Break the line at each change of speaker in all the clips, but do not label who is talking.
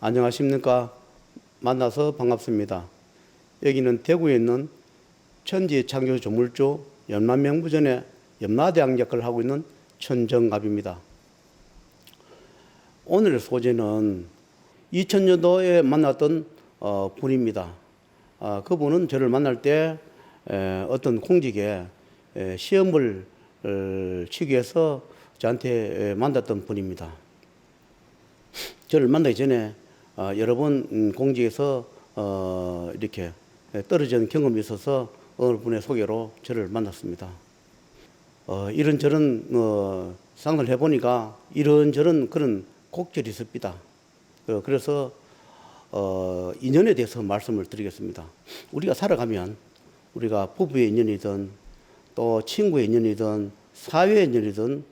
안녕하십니까. 만나서 반갑습니다. 여기는 대구에 있는 천지창조 조물주 연만명부전의 연마대왕 역할을 하고 있는 천정갑입니다. 오늘의 소재는 2000년도에 만났던 분입니다. 그분은 저를 만날 때 어떤 공직에 시험을 치기 위해서 저한테 만났던 분입니다. 저를 만나기 전에 여러 번 공직에서 이렇게 떨어진 경험이 있어서 어느 분의 소개로 저를 만났습니다. 이런저런 상담을 해보니까 이런저런 그런 곡절이 있습니다. 그래서 인연에 대해서 말씀을 드리겠습니다. 우리가 살아가면 우리가 부부의 인연이든 또 친구의 인연이든 사회의 인연이든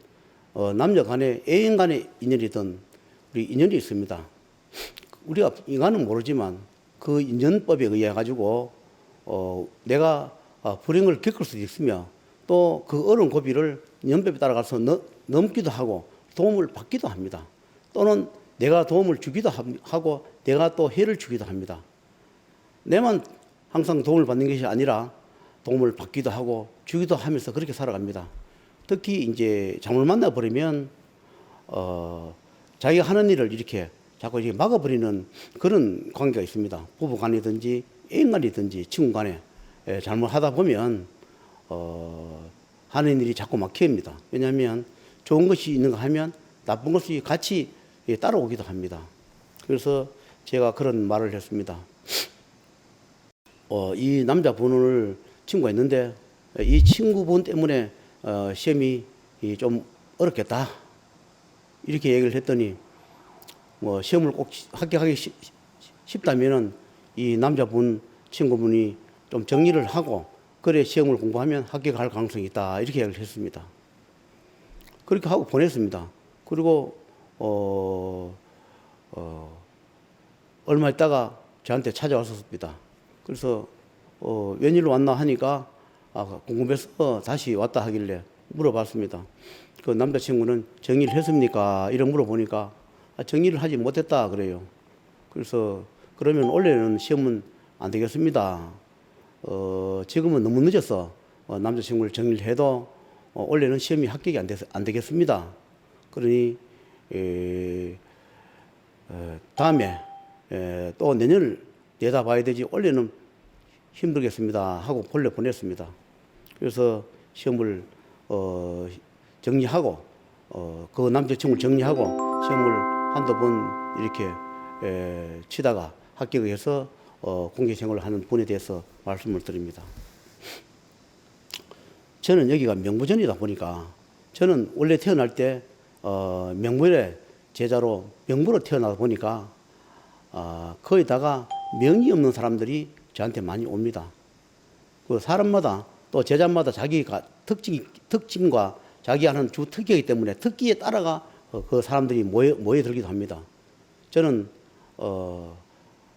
남녀 간의 애인 간의 인연이든 우리 인연이 있습니다. 우리가 인간은 모르지만 그 인연법에 의해 가지고 내가 불행을 겪을 수도 있으며 또 그 어려운 고비를 인연법에 따라가서 넘기도 하고 도움을 받기도 합니다. 또는 내가 도움을 주기도 하고 내가 또 해를 주기도 합니다. 내만 항상 도움을 받는 것이 아니라 도움을 받기도 하고 주기도 하면서 그렇게 살아갑니다. 특히 이제 잘못 만나버리면 자기가 하는 일을 이렇게 자꾸 이렇게 막아버리는 그런 관계가 있습니다. 부부 간이든지 애인 간이든지 친구 간에 잘못하다 보면 하는 일이 자꾸 막힙니다. 왜냐하면 좋은 것이 있는가 하면 나쁜 것이 같이 따라오기도 합니다. 그래서 제가 그런 말을 했습니다. 이 남자분을 친구가 있는데 이 친구분 때문에 시험이 좀 어렵겠다 이렇게 얘기를 했더니 시험을 꼭 합격하기 쉽다면은 이 남자분 친구분이 좀 정리를 하고 그래 시험을 공부하면 합격할 가능성이 있다 이렇게 얘기를 했습니다. 그렇게 하고 보냈습니다. 그리고 얼마 있다가 저한테 찾아왔었습니다. 그래서 웬일로 왔나 하니까 궁금해서 다시 왔다 하길래 물어봤습니다. 그 남자친구는 정리를 했습니까? 이런 물어보니까 정리를 하지 못했다 그래요. 그래서 그러면 원래는 시험은 안 되겠습니다. 지금은 너무 늦어서 남자친구를 정리를 해도 원래는 시험이 합격이 안 되겠습니다. 그러니 다음에 또 내년을 내다봐야 되지 원래는 힘들겠습니다 하고 본래 보냈습니다. 그래서 시험을 정리하고 그 남자친구를 정리하고 시험을 한두 번 이렇게 치다가 합격을 해서 공개 생활을 하는 분에 대해서 말씀을 드립니다. 저는 여기가 명부전이다 보니까 저는 원래 태어날 때 명부의 제자로 명부로 태어나다 보니까 거기다가 명이 없는 사람들이 저한테 많이 옵니다. 그 사람마다 또 제자마다 자기가 특징과 자기 하는 주 특기이기 때문에 특기에 따라가 그 사람들이 모여들기도 합니다. 저는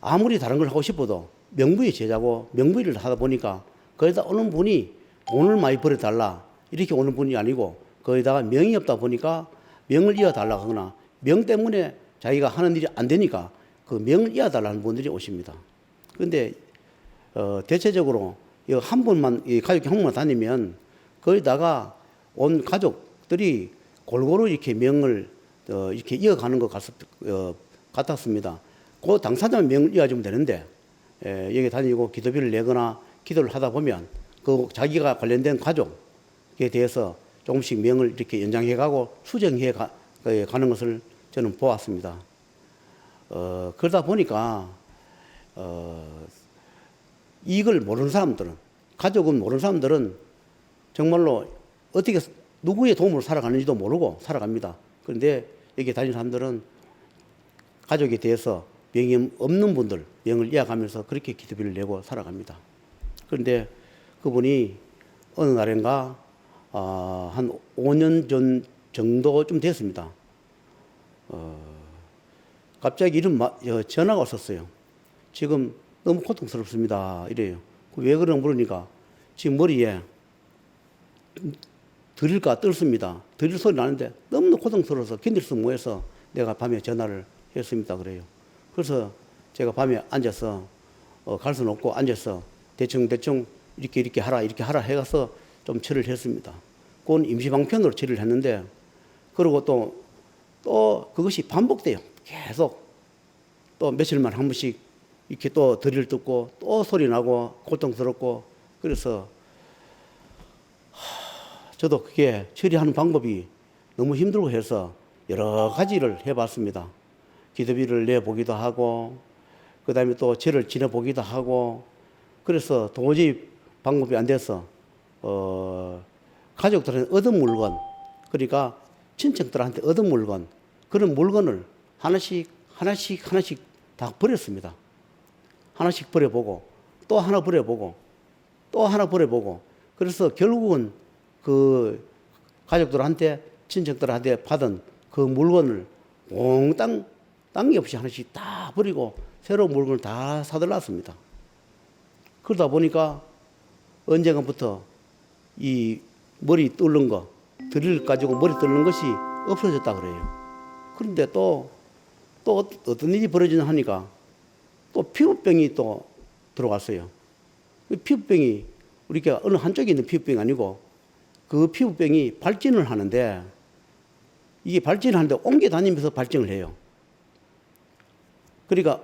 아무리 다른 걸 하고 싶어도 명부의 제자고 명부일을 하다 보니까 거기다 오는 분이 돈을 많이 벌어달라 이렇게 오는 분이 아니고 거기다가 명이 없다 보니까 명을 이어달라 하거나 명 때문에 자기가 하는 일이 안 되니까 그 명을 이어달라는 분들이 오십니다. 그런데 대체적으로 한 번만 가족 형만 다니면 거기다가 온 가족들이 골고루 이렇게 명을 이렇게 이어가는 것 같았습니다. 그 당사자만 명을 이어주면 되는데 여기 다니고 기도비를 내거나 기도를 하다 보면 그 자기가 관련된 가족에 대해서 조금씩 명을 이렇게 연장해가고 수정해 가는 것을 저는 보았습니다. 그러다 보니까 이걸 모르는 사람들은 가족은 모르는 사람들은 정말로 어떻게 누구의 도움으로 살아가는지도 모르고 살아갑니다. 그런데 여기 다니는 사람들은 가족에 대해서 명이 없는 분들 명을 이어가면서 그렇게 기도비를 내고 살아갑니다. 그런데 그분이 어느 날인가 한 5년 전 정도쯤 됐습니다. 갑자기 이런 전화가 왔었어요. 지금 너무 고통스럽습니다. 이래요. 왜 그러나 물으니까 지금 머리에 드릴까 떨습니다. 드릴 소리 나는데 너무 고통스러워서 견딜 수 못해서 내가 밤에 전화를 했습니다. 그래요. 그래서 제가 밤에 앉아서 갈 수는 없고 앉아서 대충 이렇게 하라 해가서 좀 처리를 했습니다. 그건 임시방편으로 처리를 했는데, 그리고 또 그것이 반복돼요. 계속 또 며칠만 한 번씩 이렇게 또 드릴 듣고 또 소리 나고 고통스럽고. 그래서 저도 그게 처리하는 방법이 너무 힘들고 해서 여러 가지를 해봤습니다. 기도비를 내보기도 하고, 그 다음에 또 죄를 지내보기도 하고. 그래서 도저히 방법이 안 돼서 가족들한테 얻은 물건, 그러니까 친척들한테 얻은 물건, 그런 물건을 하나씩 다 버렸습니다. 하나씩 버려보고 또 하나 버려보고 또 하나 버려보고. 그래서 결국은 그 가족들한테 친척들한테 받은 그 물건을 몽땅 딴 게 없이 하나씩 다 버리고 새로운 물건을 다 사들놨습니다. 그러다 보니까 언젠가부터 이 머리 뚫는 거, 드릴 가지고 머리 뚫는 것이 없어졌다 그래요. 그런데 또 어떤 일이 벌어지나 하니까 또 피부병이 또 들어갔어요. 피부병이 우리가 어느 한쪽에 있는 피부병이 아니고 그 피부병이 발진을 하는데, 이게 발진을 하는데 옮겨 다니면서 발진을 해요. 그러니까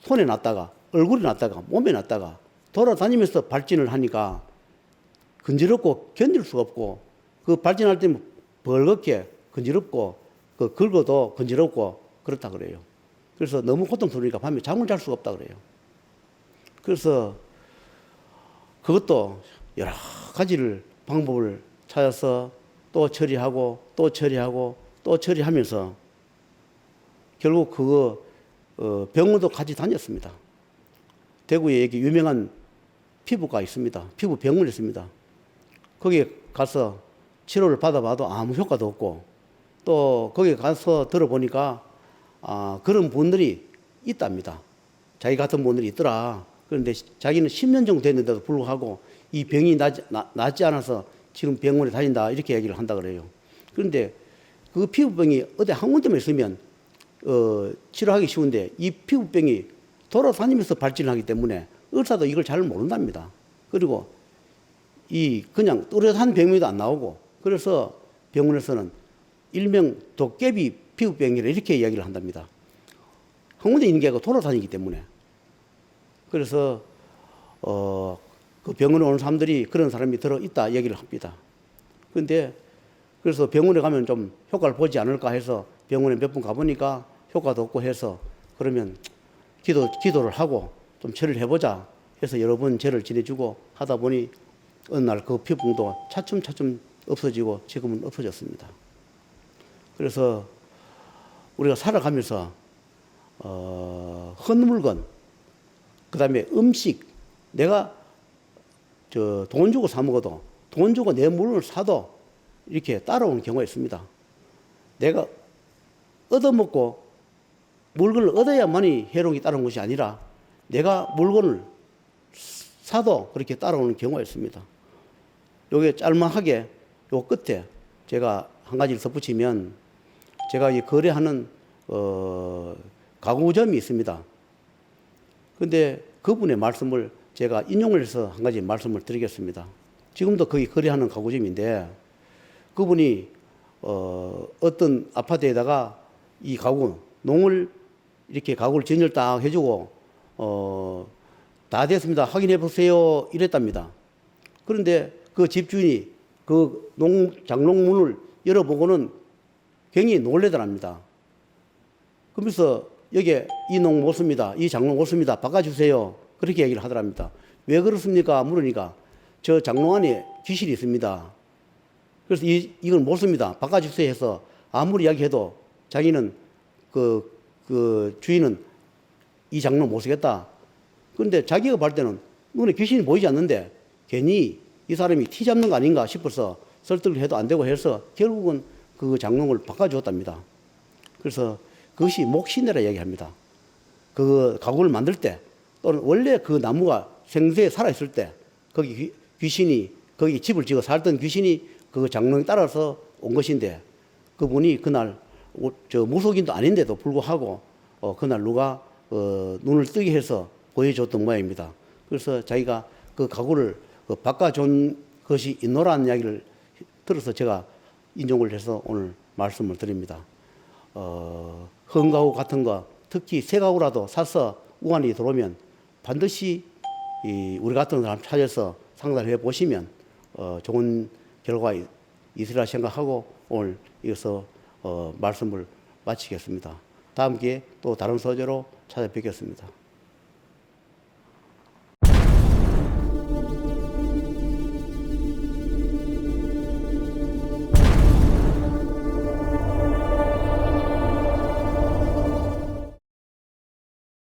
손에 났다가 얼굴에 났다가 몸에 났다가 돌아다니면서 발진을 하니까 건지럽고 견딜 수가 없고, 그 발진할 때는 벌겋게 건지럽고 그 긁어도 건지럽고 그렇다 그래요. 그래서 너무 고통스러우니까 밤에 잠을 잘 수가 없다 그래요. 그래서 그것도 여러 가지를 방법을 찾아서 또 처리하고 또 처리하고 또 처리하면서 결국 그거 병원도 같이 다녔습니다. 대구에 여기 유명한 피부과 있습니다. 피부 병원이 있습니다. 거기에 가서 치료를 받아봐도 아무 효과도 없고, 또 거기 가서 들어보니까 그런 분들이 있답니다. 자기 같은 분들이 있더라. 그런데 자기는 10년 정도 됐는데도 불구하고 이 병이 낫지 않아서 지금 병원에 다닌다, 이렇게 얘기를 한다 그래요. 그런데 그 피부병이 어디 한 군데만 있으면 치료하기 쉬운데 이 피부병이 돌아다니면서 발진하기 때문에 의사도 이걸 잘 모른답니다. 그리고 이 그냥 뚜렷한 병명도 안 나오고, 그래서 병원에서는 일명 도깨비 피부병이라 이렇게 이야기를 한답니다. 한 군데 있는 게 아니고 돌아다니기 때문에. 그래서 그 병원에 오는 사람들이 그런 사람이 들어있다 얘기를 합니다. 그런데 그래서 병원에 가면 좀 효과를 보지 않을까 해서 병원에 몇 번 가보니까 효과도 없고 해서, 그러면 기도를 하고 좀 절을 해보자 해서 여러 번 절을 지내주고 하다 보니 어느 날 그 피부병도 차츰 없어지고 지금은 없어졌습니다. 그래서 우리가 살아가면서 헌 물건, 그 다음에 음식, 내가 돈 주고 사 먹어도, 돈 주고 내 물건을 사도 이렇게 따라오는 경우가 있습니다. 내가 얻어먹고 물건을 얻어야만이 해로움이 따라오는 것이 아니라 내가 물건을 사도 그렇게 따라오는 경우가 있습니다. 요게 짤막하게 요 끝에 제가 한 가지를 덧붙이면, 제가 이 거래하는 가구점이 있습니다. 근데 그분의 말씀을 제가 인용을 해서 한 가지 말씀을 드리겠습니다. 지금도 거기 거래하는 가구점인데, 그분이 어떤 아파트에다가 이 가구 농을 이렇게 가구를 진열 딱 해주고 다 됐습니다, 확인해 보세요 이랬답니다. 그런데 그 집주인이 그 장롱문을 열어보고는 굉장히 놀래더랍니다. 그러면서 여기에 이 농 못 씁니다, 이 장롱 못 씁니다, 바꿔주세요, 그렇게 얘기를 하더랍니다. 왜 그렇습니까 물으니까 저 장롱 안에 귀신이 있습니다. 그래서 이걸 못 씁니다, 바꿔주세요 해서 아무리 이야기해도 자기는 그 주인은 이 장롱 못 쓰겠다. 그런데 자기가 볼 때는 눈에 귀신이 보이지 않는데 괜히 이 사람이 티 잡는 거 아닌가 싶어서 설득을 해도 안 되고 해서 결국은 그 장롱을 바꿔주었답니다. 그래서 그것이 목신이라 얘기합니다. 그 가구를 만들 때, 또는 원래 그 나무가 생생에 살아있을 때 거기 귀신이, 거기 집을 지어 살던 귀신이 그 장롱에 따라서 온 것인데, 그분이 그날 무속인도 아닌데도 불구하고 그날 누가 눈을 뜨게 해서 보여줬던 모양입니다. 그래서 자기가 그 가구를 바꿔준 것이 있노라는 이야기를 들어서 제가 인용을 해서 오늘 말씀을 드립니다. 헌가구 같은 거, 특히 새 가구라도 사서 우환이 들어오면 반드시 우리 같은 사람 찾아서 상담을 해 보시면 좋은 결과 있으리라 생각하고 오늘 이어서 말씀을 마치겠습니다. 다음 기회에 또 다른 소재로 찾아뵙겠습니다.